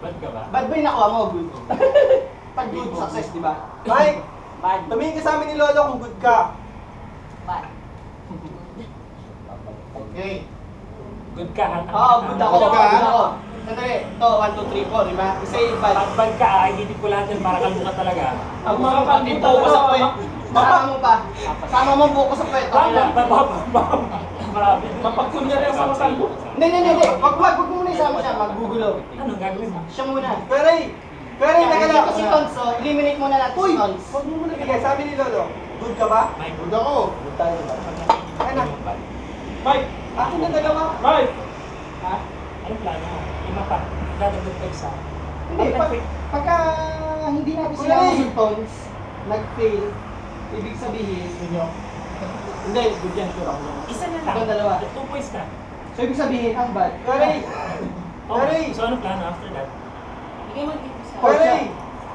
Bad ka ba? Bad ba yung nakuha mo? Good. Pag good, success, di ba? Mike, Bad. tumingin ka sa amin ni Lolo kung good ka. Bad. Okay. Good ka, ha? Oo, good ako. Good ka, ha? Good ako. Sandali, ito, 1, 2, 3, 4, di ba? Isa yung bad. Pag bad ka, higit ko lahat yan para kalbo ka talaga. Ang mga pati buko sa puwet. Sama mo pa. Sama mo buko sa puwet. Okay lang. Marami. Mapagkunya rin sa masalbo. Hindi. Wag mo muna isama siya. Maggugulo. Anong gagawin mo? Siya muna. Pero Kaya teka lang. dito si Tons, so eliminate muna natin si Tons. Huwag mo muna bigay. Sabi ni Lolo, good ka ba? Mike, Good ako. Good tayo, di ba? Ay na. Mike! Akin na dalawa. Mike! Ha? anong plano mo? Lima pa. Dadagdag pa isa. Hindi, pagka hindi natin sila si Tons, nag-fail, ibig sabihin, Inyo. hindi, good yan, sure ako. Isa na lang. Ito dalawa. 2 points na. So ibig sabihin, ang bad. Pero Okay. So anong plano after that? Bigay mo dito sa... Four siya.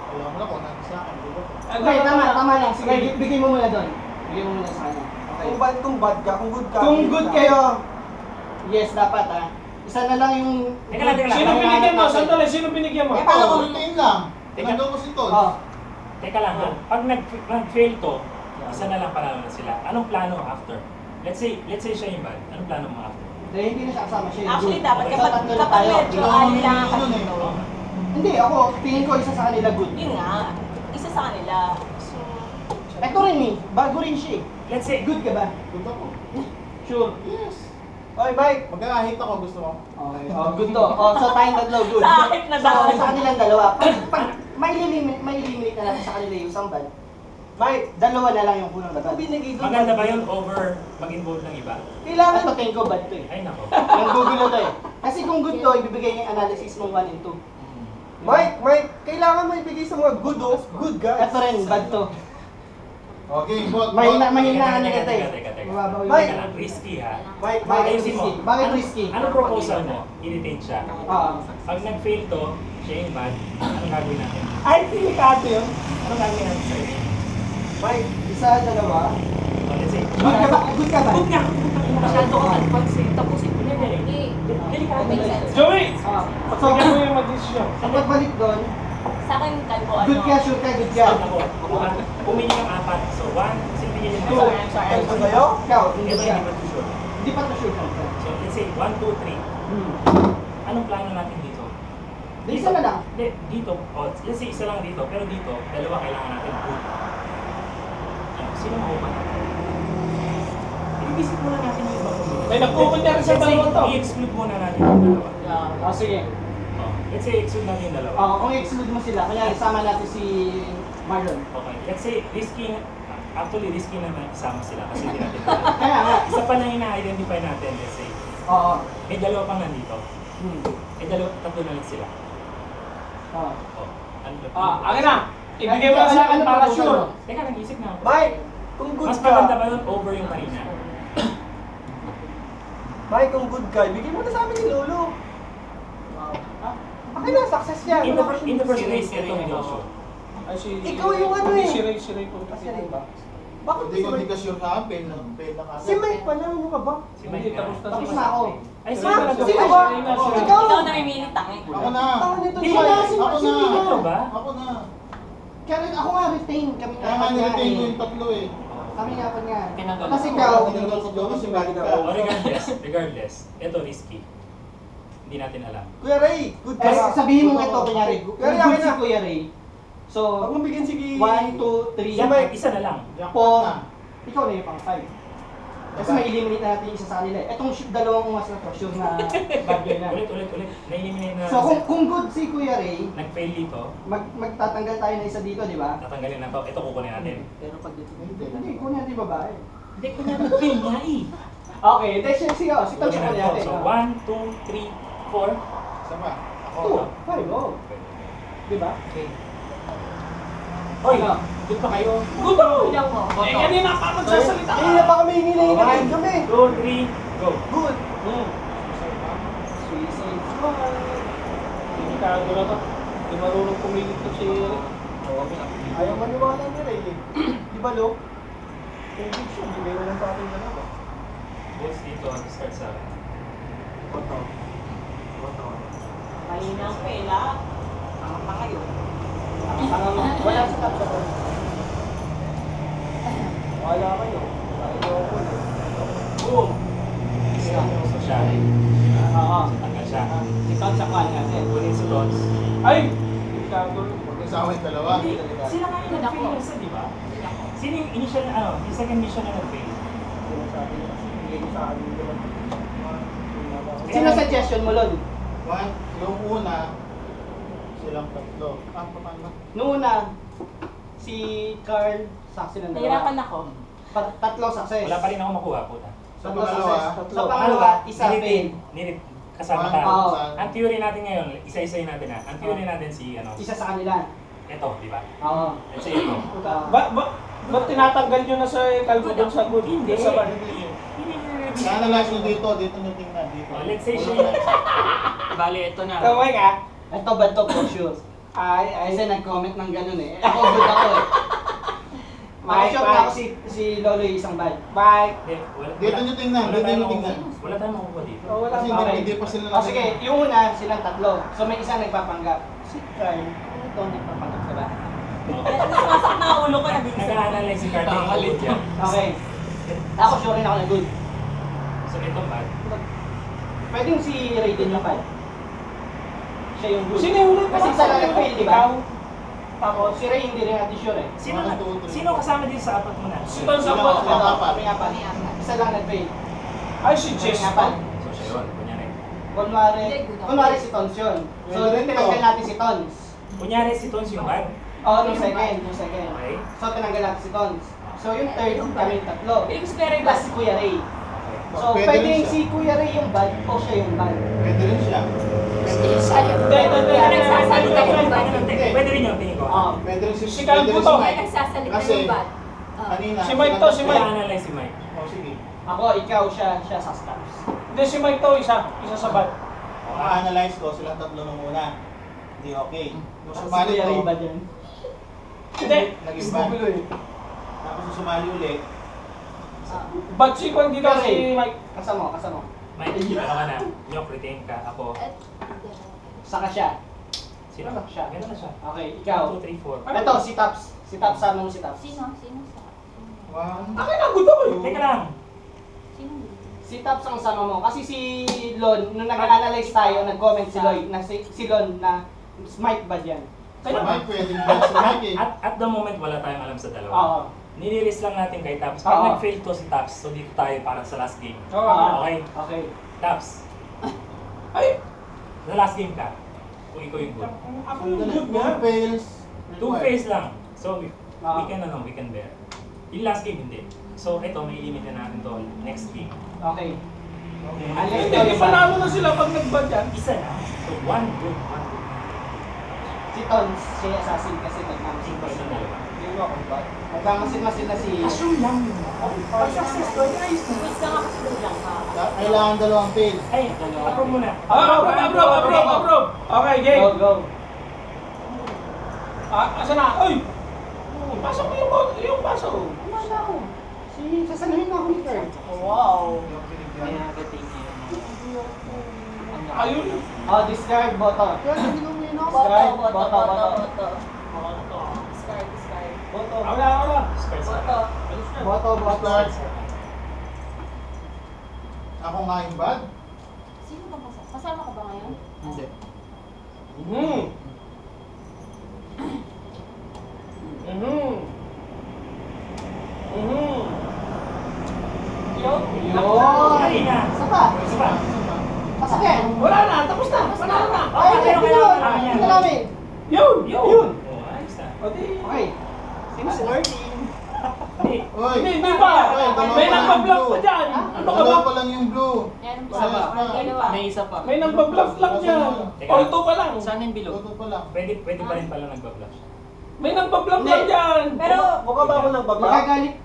Alam mo na kung nandun sa akin. Diba? Okay, tama lang. Sige, bigay mo muna doon. Bigay mo muna sa kanya. Okay. kung bad ka, kung good ka. Kung good kayo, yes, dapat ha. Isa na lang yung... Teka lang. Sino binigyan mo? Sandali, sino binigyan mo? Eh, paano kung... Tingin lang. Teka. Nandun ko si Tol. Oh, Teka lang ha. Pag nag-fail to, isa na lang panalo na sila. Anong plano after? Let's say siya yung bad. Anong plano mo after? dahil hindi na siya kasama siya. yung Actually, good. dapat So, kapag tatlo na tayo. medyo Ikaw ang ali lang humingi ang nun eh. kanino. Hindi, ako, tingin ko isa sa kanila good. Yun nga, isa sa kanila. So, Ito rin eh, bago rin siya eh. Let's say, Good ka ba? Good ako. Sure. Yes. Oy, Mike. Magkakahit ako, gusto mo. Okay, oh, good to. Oh, so tayong tatlo, good. Sa akin na So, daw. sa kanilang dalawa. Pag may-eliminate na natin sa kanila yung isang bad, Mike, dalawa na lang yung punong na bad. binigay doon. maganda ba yun over mag-involve ng iba? Kailangan Ito tingin ko bad to eh. Ay nako. Yung gugulo to eh. Kasi kung good to, ibibigay niya yung analysis mong 1 and 2. Mike, kailangan mo ibigay sa mga good guys. Ito rin, bad to. Okay, bot. Mahina na kita eh. Teka. Mababaw yung Mike. Teka lang, risky ha. Mike, Bakit Ayusin mo. risky? Bakit risky? Anong proposal mo? I-retain siya. Ah. Pag nag-fail to, siya yung bad, anong gagawin natin? Ay, delikado yun. Anong gagawin natin sa'yo? Mike, Isa, dalawa. Oh, let's say, Good ka ba? Good ka ba? Good nga! masyado ka advance eh. Tapusin ko na Hindi. Hindi. Delikado Make yan. sense. Joey! Ah. So, Pagbigyan mo yung mag-desisyon. ang pagbalik doon, Sa akin, kalbo ano. good ka, sure ka, good ka. Ako, pumili ng 4. So, 1, sige yun. Two. I'm sorry. ito kayo? Ikaw, hindi Ito ka. hindi pa too sure. Hindi pa to sure ka. So, let's say, 1, 2, 3. Hmm. Anong plano natin dito? Isa na lang. Hindi, dito. Oh, let's say, isa lang dito. Pero dito, dalawa kailangan natin good. Ano, sino maupan? I-visit muna natin yung iba. May nagpupunta rin sa Let's say, dalawa to. i-exclude muna natin yung dalawa. Yeah. Oh, sige. Oh, let's say, exclude natin yung dalawa. Kung i-exclude mo sila, kaya isama natin si Marlon. Okay. Let's say, actually risky na isama sila kasi hindi natin alam. Kaya nga. Isa pa lang yung na-identify natin, let's say. Oo. May dalawa pang nandito. Hmm. May tatlo na lang sila. Oo. Oh, ano ba? Akin na! Ibigay mo sa akin para sure. Teka, nag-isip na ako. Mike, kung good Mas maganda ka. ba yun over yung kanina? Mike, kung good ka, ibigay mo na sa amin ni Lolo. Akin na, success yan. In the first place, ito negosyo. Ay, si... Ikaw yung ano eh. Si Ray po. Ah, si Ray ba? Bakit Hindi ko si hindi Mike? ka sure ka, fail na agad. Si Mike pala, ano ka ba? Si Hindi, Mike tapos na. na. Tapos na ako. Ay, Si sino Mike ba? na. Sino ba? Ikaw. Ikaw na mimili tangi. Ako na. Tama nito Hindi siya. na, eh. Ako na. Ito ba? Ako na. Kaya rin ako nga retain. Kami Kaya nga niretain ko yung tatlo eh. Kami nga pa nga. Tinanggal. Kasi ikaw, Tinanggal ko kasi bad ka. Oh, regardless, ito risky. Hindi natin alam. Kuya Ray, good ka. sabihin mo ito, kunyari, kung Kuya Ray, good akin si na. Kuya Ray. So, Huwag mong bigyan sige. 1, 2, 3, Yan, Mike. isa na lang. 4. Ikaw na yung pang 5. Kasi may eliminate na natin yung isa sa kanila. Itong dalawang umas na to, sure na bad guy na. Ulit. Na-eliminate na So, natin. kung good si Kuya Ray, Nag-fail dito, magtatanggal tayo na isa dito, di ba? tatanggalin na to. Ito kukunin natin. Pero pag dito. Hindi, kunin natin yung babae. Hindi ko na nag-fail nga eh. Okay, then siya, sige, si Tom siya Kukunin kunin natin natin. to. So, 1, 2, 3, 4. Sama. Two, five, oh. Di ba? Okay. Hoy, Ano? good pa kayo? Good ako! Bilang mo. Eh, kanina pa magsasalita Hindi na ka. pa kami hinihingin One, kami. 2, 3, go. Good. Suicide. Delikado na to. Hindi marunong pumilit to si Eric. Ayaw maniwala ni Ray eh. Di ba, Lo? Kung good siya, bigay na lang sa atin dalawa. Boss dito, start sa akin. Koto. Mahina ang pela. tanga yun. Tanga mo. Wala si top sa to. Wala kayo. Ayoko ko. Boom! So siya, Oo. tanggal siya. Ikaw sa kwan natin. Kunin si Tons. Ay! Ikago. Huwag kasama yung dalawa. Hindi, sila nga yung nag-fail isa, di ba? Sino yung initial na ano, yung second mission na nag-fail? Sinasabi niya. Hindi ko sa akin yun. Sino suggestion mo, Lon? One, yung una, silang tatlo. Ah, paano ba? Noong una, si Carl, saksi ng Nahirapan dalawa. ako. Tatlo success. Wala pa rin ako makuha, puta. Sa Tatlo pangalawa, success. Sa pangalawa, isa fail. Nilip, kasama one, ka. Oo. Ang theory natin ngayon, isa-isayin natin ha. Ang theory natin si, ano, Isa sa kanila. ito, di ba? Oo. Let's say ito. Ba't tinatanggal nyo na sa kalbo doon sa good? Hindi. Sa bar? na-analyze nyo dito nyo tingnan dito. Oh, let's say siya. Bali, ito na. Kaway ka? Ito ba ito for sure? Kasi nag-comment ng ganun eh. Ako good ako eh. Makasure na ako si Lolo yung isang bad. Bye! Dito nyo tingnan, Wala dito tayong nyo makukuha. tingnan. Wala tayong makukuha dito. Oh, wala Kasi pa. hindi pa sila O sige, yung una, silang tatlo. So may isang nagpapanggap. Si Carl, ito nagpapanggap ka ba? Sumasak na ulo ko. Nag-a-analyze si Carter yung good yan. Okay. Ako sure rin ako na good. So ito bad. Pwedeng si Raiden yung bad. Siya yung good. Sino yung ulit? Kasi isa lang nag-fail, di ba? Ikaw? Tapos si Ray hindi rin natin sure eh. Sino One, two, three. sino kasama dito sa apat mo na? Si Don sa Sila- bot. sila- apat. Kami apat. Isa lang nag-fail. Ay, si Jess. Kami apat. So siya yun, kunyari. Kunwari si Tons yun. So tinanggal natin si Tons. Kunyari si Tons yung bad. Oo, yung second. Okay. So tinanggal natin si Tons. So yung third, kami yung tatlo. Ibig sabihin, Plus si Kuya Ray. Okay. So Pwede pwede rin siya. si Kuya Ray yung bad o siya yung bad. Pwede rin siya. nagsasalita yung bad. Pwede rin yung tingin ko. Oo. Pwede rin si Si Calvo to. Mike. Nagsasalita Kasi, yung bad. kanina. Si Mike to, si Mike. Kaya-analyze si Mike. Oh, sige. Ako, ikaw, siya sa stars. Hindi, si Mike to, isa sa bad. Kung analyze ko, silang tatlo nung una. Hindi okay. Nung Si sumali Kuya ko, Ray bad yan. Hindi. naging bad. Tapos nung sumali ulit, Bad si Kwan dito si Mike. Kasama. Mike, ano ka na? Nyok, retain ka. Ako. Saka siya. Sino? Saka siya. Ganun na siya. Okay, ikaw. 1, 2, 3, 4. Ito, si Taps. Si Taps, sama mo si Taps. Sino? Sino sa? one, Akin ang gusto ko yun. Teka lang. Sino? Si Taps ang sama mo. Kasi si Lon, nung nag-analyze tayo, nag-comment si Lloyd na si Lon na Smite bad yan. si Mike pwedeng bad si Mike eh. At the moment, wala tayong alam sa dalawa. Oo. Niliris lang natin kay Taps. Oo. Pag nag-fail to si Taps, so dito tayo para sa last game. Oo. Okay, Okay. Taps. Ay! Sa last game ka. Kung ikaw yung good. Ako So, yung ganun. good nga. Two fails. Two fails lang. So, Oo. we can bear. Yung last game, hindi. So, ito, may limit na natin to. Next game. Okay. Okay. Hindi, di panalo na sila pag nag-bad yan. Isa na. So, one good. Si Tons, siya assassin kasi nagmamasin Simple na dalawa. Hindi mo ako bad. Nagmamasin na si... Assume lang yun. Pag success to, ayos na. Wait ka nga kasi doon lang ka. Kailangan dalawang fail. Ay, approve muna. Approve. Okay, game. Go. Asa na? Uy! Pasok mo yung baso. Sasaluhin ako ni Kurt. Wow. Ayun. Oh, discard bottom. Boto. Discard. Bottom. Wala. Discards na. Boto. Bottom. Ako nga yung bad. Sino ba kasama? Kasama ka ba ngayon? Hindi. Yo. Yun! Ay, na. Isa pa. Isa pa. Pasakyan. Wala na, tapos na. Panalo na. Ay, pero ito kailangan yun. namin yan. Ito namin. Yun. Yun. Oh, ayos na. O di. Okay. Sinuswerte. Hindi. Oy! Hindi ba? May nagpa-block pa dyan. Ano ka ba? Dalawa pa lang yung blue. Yan. Isa pa. Dalawa. isa pa. May nagpa-block lang dyan. Teka. O ito pa lang. Saan yung bilog? Toto pa lang. Pwede pa rin pala nagpa-block siya. May nagpa-block lang dyan. Pero, Mukha ba ako nagbablock?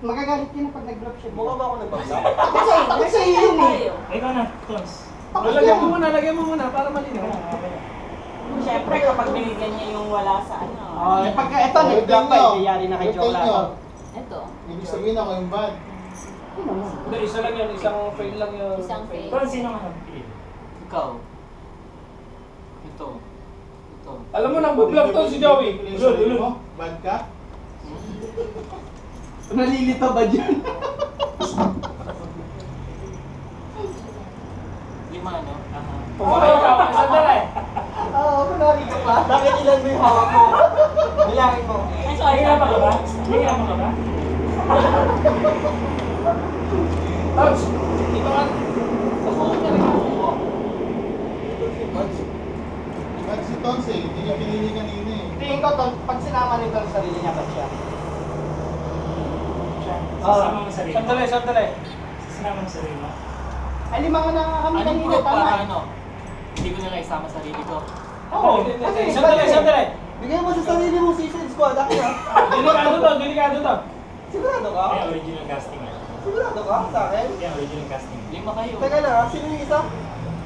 Magagalit yun pag nag-drop siya. Mukha ba ako nagbablock? Kasi yun eh. tayo. Ikaw na, Tons. Lagyan mo muna para malinaw. Siyempre, kapag binigyan niya yung wala sa ano. Oh, pagka ito nag-drop pa, iyayari na kay Wait, Joke tell nyo. Ito. Ibig sabihin ako yung bad. Hindi, isa lang yun. Isang fail lang yun. Isang fail. Tons, sino ka? Pili. Ikaw. Ito. Alam mo, nang-vlog to si Joey. Sarili mo? Bad ka? Nalilito ba dyan? Lima, no? Pumakay ka, sandali. Oo, kunwari ka pa. Bakit ilan mo yung hawak mo? Bilangin mo. Ay, sorry. May ka ba? May ka ba? Tapos, ito nga. Nasuot niya rin ako. Bad si Tons eh. Hindi niya pinili kanina eh. Tingin ko, pag sinama nito ang sarili niya, ba't siya? Sasama mo sarili mo. Sandali. Sasama mo sarili mo. Ay, lima nga na kami Anong kanina, group tama para eh. ano? Hindi ko nila isama sarili ko. Oo. Sandali. Bigay mo sa sarili mong season squad, ako na. Delikado to. Sigurado ka? Kaya original casting eh. Sigurado ka sa akin? Kaya original casting. Lima kayo. Teka lang ha, sino yung isa?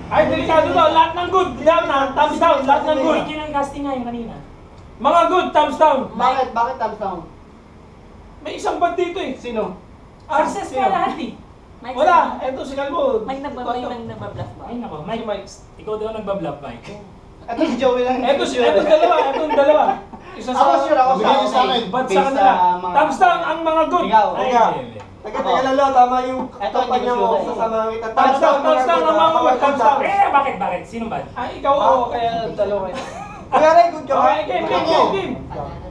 Ay, delikado to. Lahat ng good. Down na. Thumbs down. Lahat ng good. Original casting nga yung kanina. Mga good, thumbs down. Bakit? Bakit thumbs down? May isang bad dito eh. Sino? Success sino? ka lahat eh. Mike, Wala. Eto si Calvo. Mike nagbabluff ba? Ay nako, Mike, ikaw daw nagbablog, Mike. Ito si Joey lang. Eto dalawa. Isa Ako sure ako Bigay niyo sa akin. Bad Based sa kanila. mga- Thumbs down ang mga good. Ikaw. Ay, Ikaw. hindi. Teka lang, tama yung Ito, kampanya hindi ko mo sure. sasama kita. Thumbs down ang mga good. Thumbs down. Bakit? Sino ba? Ay, ikaw ako. Kaya dalawa kayo. Kuya Ray, good ka ba? Okay, game.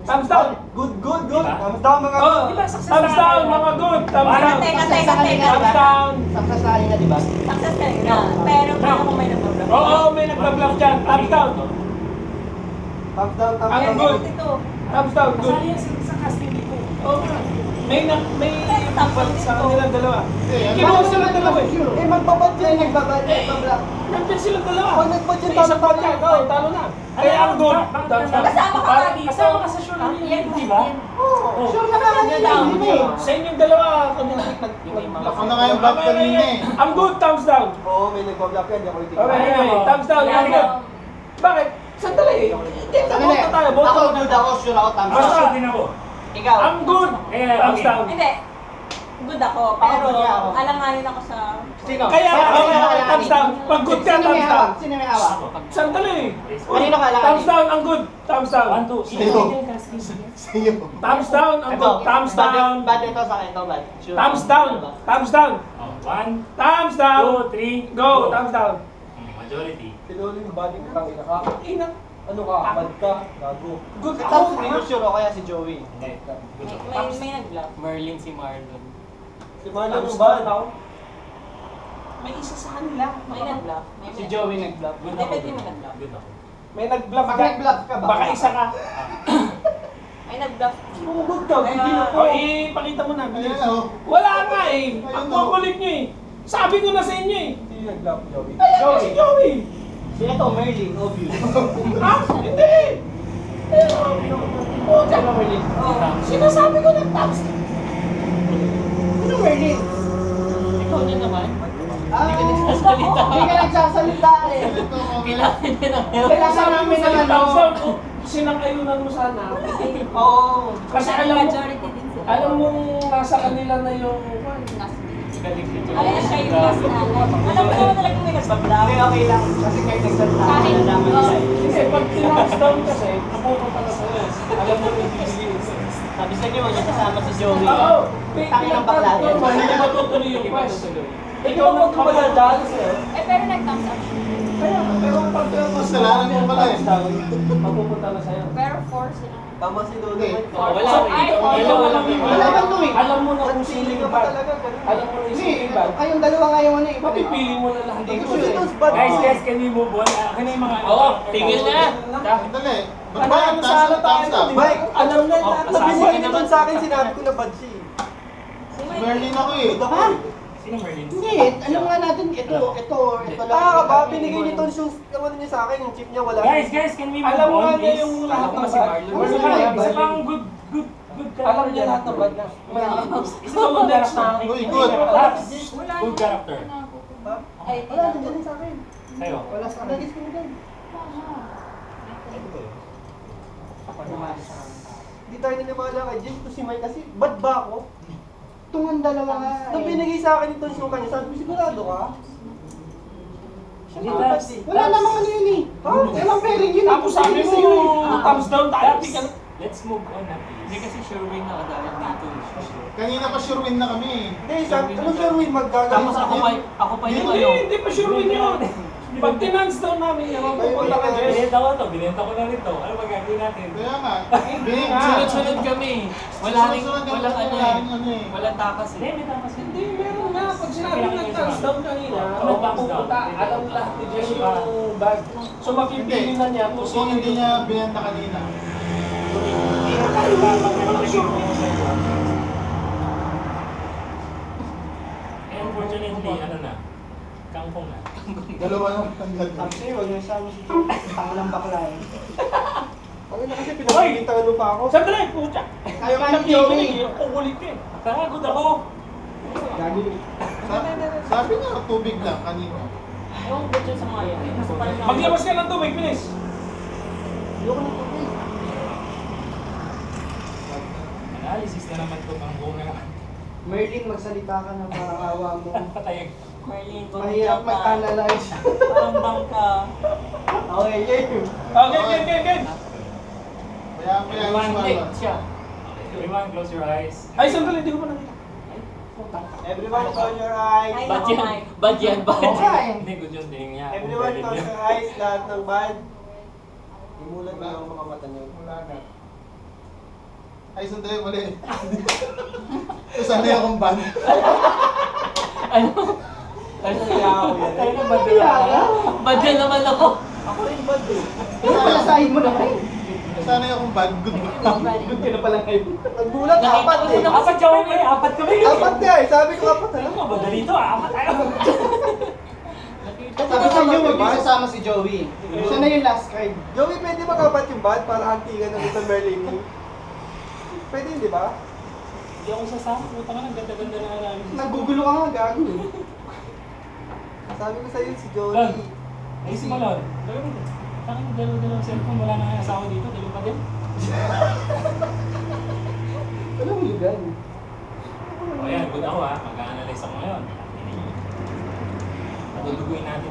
Thumbs down. Good. Diba? Thumbs down mga Oh, Di ba, success thumbs na down nga mga good. Thumbs Wala. down. Teka. Thumbs down. Success na kanina, di ba? Success ka rin na. Pero paano kung may nagbabluff? Oo, may nagpa-block dyan. Thumbs down. Thumbs down, thumbs Ang down. good. Ito. Thumbs down. Good. Kasali yan sa casting dito. Oo nga. May bad sa kanilang dalawa. Eh, Kinuha silang dalawa eh. Eh, magbabad yan, nagbabad, nagbablock. Nandiyan silang dalawa. Pag nagbad yung May isang thumbs bad down yan. yan. Oo, talo na. Kaya ang good. Thumbs down. Kasama ka Para pa dito. Kasama ka sa show na Yan, di ba? Oo, sure na kanina, hindi eh. Sa inyong dalawa, Ako na nga yung bad kanina eh. ang good, thumbs down. Oo, may nagbablock yan, di ako itigil. Okay, anyway, thumbs down, ang good. Bakit? Sandali. Hindi, boto tayo, boto. Ako good ako, sure ako, thumbs Basta down. Basta. din ako. Ikaw. Ang good, Kaya, thumbs okay. down. Hindi. Good ako, pero Ako, ako. alanganin ako sa... Sino? Kaya, okay, thumbs down. Pag good ka, Sino may thumbs down. hawak? Sino may hawak? Sandali. Kanino ka lang? Thumbs down, ang good. Thumbs down. 1, 2, Sino? original casting. Sa'yo. Thumbs down, ang good. Thumbs down. Bad ito sa akin, ito bad. Sure. Thumbs down. Thumbs down. 1, Thumbs down. 2, 3, Go, thumbs down. Majority. Sinuli yung body ko tangina ka. Ina. Ano ka? Bad ka? Gago. Good Tapos ako. hindi ko sure o kaya si Joey. Hindi. Good job. May nag-bluff. Merlin si Marlon. Si Marlon Thumbs yung bad. down. May isa sa kanila. May nag-bluff. Si Joey nag-bluff. Good Hindi, ako. pwede mo nag-bluff. Good ako. May nag-bluff Pag ka. nag-bluff ka ba? Baka isa ka. May nag-bluff. Kung good ka, hindi na po. Ipakita mo na. Ayun bilis. na oh. Wala nga eh. Ayun, Ang oh. kukulit nyo eh. Sabi ko na sa inyo eh. Sino nag-love Joey? Ayan nga si Joey. Sino to? Merlin, obvious. Ha? Hindi. Oh, dyan. Merlin? Sinasabi ko na thumbs. Sino Merlin? Ikaw na naman. Ah, Hindi ka nagsasalita. Hindi ka nagsasalita eh. Kailangan din ang Kailangan namin ng ano. thumbs down. Sinang-ayunan mo sana. Oo. Kasi alam mo, Majority din sila. alam mong nasa kanila na yung... galing si Alam mo siya yung last na. Alam mo naman talaga may nag-bluff. Hindi, okay lang. Kasi kahit nagsalita, Kahit- nalalaman nila eh. Kasi pag tinouch down kasi, napupunta na sa'yo. Alam mo yung bibigyan. Sabi sa inyo, niya kasama si Joey. Oo. Tangin ng bakla yan. Hindi matutuloy yung quest. Ikaw mo kumaladaan sa'yo. Eh, pero nag-thumbs up. Kaya, pero pag Kasalanan mo pala eh. mapupunta na sa'yo. Pero 4 sila. Tama si Dodo. Hindi. Wala. Ay, Wala bang tuwing? Alam mo na kung sino yung bad. Alam mo na yung sino yung bad. Kayong dalawa ngayon ano eh. Mapipili mo na lahat. Hindi ko sure ito bad. Guys, can we move on? Ano yung mga... Oo, tigil na. Dali. Ano Ba't ano sana tayo? Mike, Alam na lahat na kasama binigay ka naman naman. sa akin, sinabi ko na bad siya. Merlin ako eh. Ha? Sino Merlin? Hindi, alam nga natin, ito lang. Ah, ba? Binigay ni Tons yung ano niya sa akin, yung chip niya wala. Guys, can we move Alam mo on, nga niya please? yung lahat ng si bad. Marlon. Isa pang- isa pang good Alam niya lahat ng bad na. Isa sa next na. Uy, good. Good character. Ay, Wala, nandiyan sa akin. Kayo. Wala sa akin. Nagis ko na dyan. Hindi tayo naniwala kay Jim to si Mike kasi bad ba ako? Tungan dalawa nga Nung eh. binigay sa akin ni Tons yung kanya, sabi ko sigurado ka? Hindi, Tabs. Wala namang ano yun eh. Walang pairing yun. Tapos sabi mo, thumbs down tayo. Tabs, let's move on na Hindi please. kasi sure win nakadali dito. Kanina pa sure win na kami. Hindi, ano sure win magkagalit Tapos sa ako pa yung Hindi, ano. hindi pa sure win yun. Pag tinans down namin yan, pupunta ka Jess. Binenta ko to, binenta ko na rin to. Ano magagawin natin? Kaya nga. Sunod-sunod kami. Wala rin, Sunod-sunod walang kami, ano wala eh. rin ano eh. Walang takas Hindi, eh. may tapas ka. Hindi, meron nga. Pag sinabi ng thumbs down kanina, Ano thumbs down? pupunta, alam lahat ni Jess yung bag. So mapipili na niya kung Kung sino hindi niya binenta kanina. Unfortunately, ano na, kangkong na. Dalawa ng tanggal. Tapos eh, huwag niyo sama si Joey. Tanga ng bakla eh. Ano na kasi pinapagintang ano pa ako. Sandali, pucha. Kayo nga ni Joey. Joey. Kukulit eh. Pagod ako! Gagi. Sabi niya, tubig lang kanina. Ewan ko dyan sa mga yan. Gusto pa rin namin. Maglabas ka ng tubig, bilis. Ayoko ng tubig. Analysis na naman to, kangkong na naman. Merlin, magsalita ka na parang awa mo. Patayag. Marlene, Mahirap bumigyan ka. mag-analyze. Parang bangka. Okay, game. Okay, game. Kaya Everyone, yung Hindi, swallow. siya. Everyone, close your eyes. Ay, sandali, hindi ko pa nakita. Everyone, close your eyes. Ay, Bad ako, yan. Mike. Bad yan, bad. Hindi, good yun din niya. Everyone close your eyes, lahat ng bad. Imulan niyo ang mga mata niyo. Wala na. Ay, sandali, mali. Sanay akong ban. Ano? Ano kaya ako yan? Tayo na ba din? Bad yan naman ako. Ako rin bad eh. Ano pala sa'yo mo naman? Sanay akong ban. Good. Good ka na pala ngayon. Nagbulat, Nakita apat ko eh. na- Apat kami eh, apat kami. Apat nga eh, sabi ko apat Ano ano? ka, madali to ah, apat tayo. Sabi sa inyo, huwag niyo sasama si Joey. Siya na yung last card. Joey, pwede ba kapat yung bad para antigan ng Little Merlin? Pwede yun, di ba? Hindi ako sasama, puta ka na, ganda-ganda na namin. Nagugulo ka nga, gago eh. Sabi ko sa'yo si Lon, Joey. naisip mo Lon, gawin mo. Takang dalawa-dalawang cellphone, wala na nga asawa dito, dalawa pa din. Wala mo lugan. O yan, good ako ah, mag-a-analyze ako ngayon. Patutuguin natin.